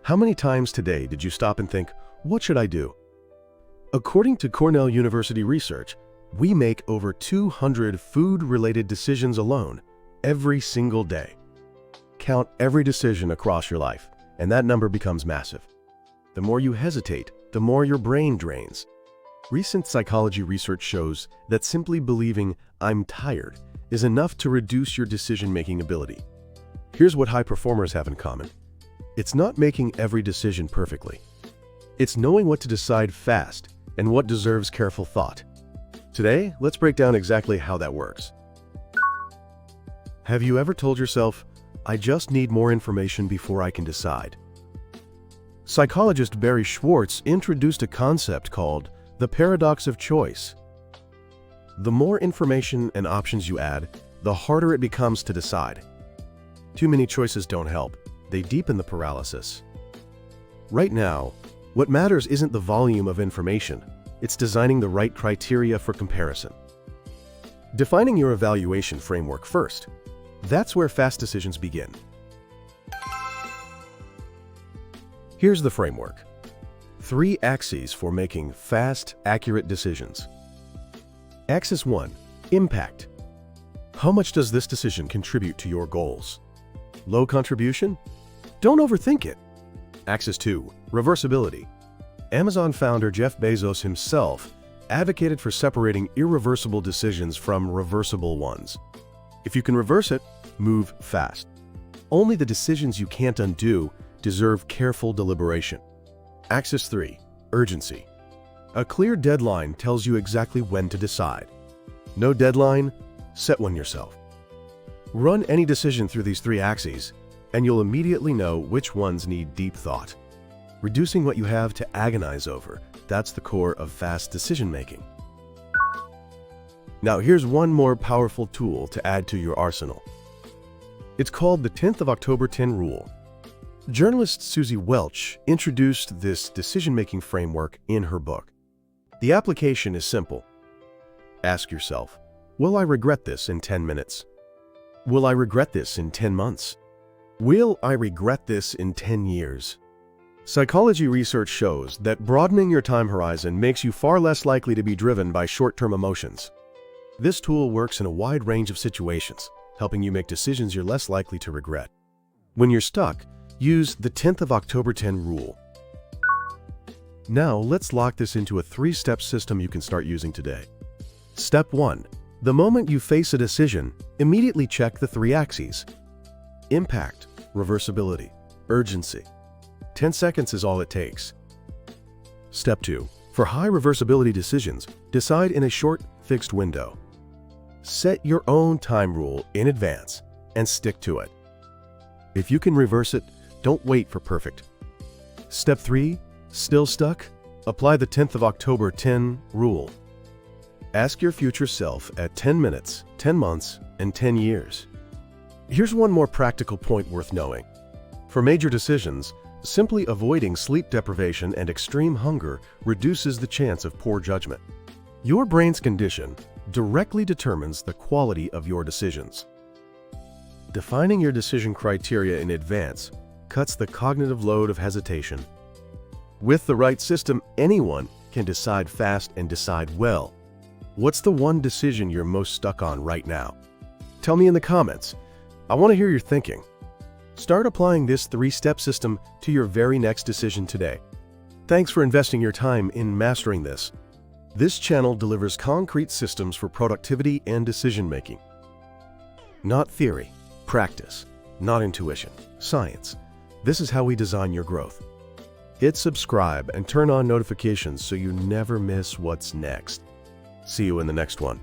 How many times today did you stop and think, what should I do? According to Cornell University research, we make over 200 food-related decisions alone every single day. Count every decision across your life, and that number becomes massive. The more you hesitate, the more your brain drains. Recent psychology research shows that simply believing "I'm tired" is enough to reduce your decision-making ability. Here's what high performers have in common. It's not making every decision perfectly. It's knowing what to decide fast and what deserves careful thought. Today, let's break down exactly how that works. Have you ever told yourself, "I just need more information before I can decide"? Psychologist Barry Schwartz introduced a concept called the paradox of choice. The more information and options you add, the harder it becomes to decide. Too many choices don't help. They deepen the paralysis. Right now, what matters isn't the volume of information. It's designing the right criteria for comparison. Defining your evaluation framework first. That's where fast decisions begin. Here's the framework. 3 axes for making fast, accurate decisions. Axis 1. Impact. How much does this decision contribute to your goals? Low contribution? Don't overthink it. Axis 2. Reversibility. Amazon founder Jeff Bezos himself advocated for separating irreversible decisions from reversible ones. If you can reverse it, move fast. Only the decisions you can't undo deserve careful deliberation. Axis 3. Urgency. A clear deadline tells you exactly when to decide. No deadline? Set one yourself. Run any decision through these 3 axes, and you'll immediately know which ones need deep thought. Reducing what you have to agonize over, that's the core of fast decision-making. Now here's one more powerful tool to add to your arsenal. It's called the 10th of October 10 rule. Journalist Susie Welch introduced this decision-making framework in her book. The application is simple. Ask yourself, will I regret this in 10 minutes? Will I regret this in 10 months? Will I regret this in 10 years? Psychology research shows that broadening your time horizon makes you far less likely to be driven by short-term emotions. This tool works in a wide range of situations, helping you make decisions you're less likely to regret. When you're stuck, use the 10th of October 10 rule. Now, let's lock this into a 3-step system you can start using today. Step 1. The moment you face a decision, immediately check the 3 axes. Impact, reversibility, urgency. 10 seconds is all it takes. Step 2. For high reversibility decisions, decide in a short, fixed window. Set your own time rule in advance and stick to it. If you can reverse it, don't wait for perfect. Step 3. Still stuck? Apply the 10th of October 10 rule. Ask your future self at 10 minutes, 10 months, and 10 years. Here's one more practical point worth knowing. For major decisions, simply avoiding sleep deprivation and extreme hunger reduces the chance of poor judgment. Your brain's condition directly determines the quality of your decisions. Defining your decision criteria in advance cuts the cognitive load of hesitation. With the right system, anyone can decide fast and decide well. What's the one decision you're most stuck on right now? Tell me in the comments. I want to hear your thinking. Start applying this 3-step system to your very next decision today. Thanks for investing your time in mastering this. This channel delivers concrete systems for productivity and decision-making. Not theory, practice. Not intuition, science. This is how we design your growth. Hit subscribe and turn on notifications so you never miss what's next. See you in the next one.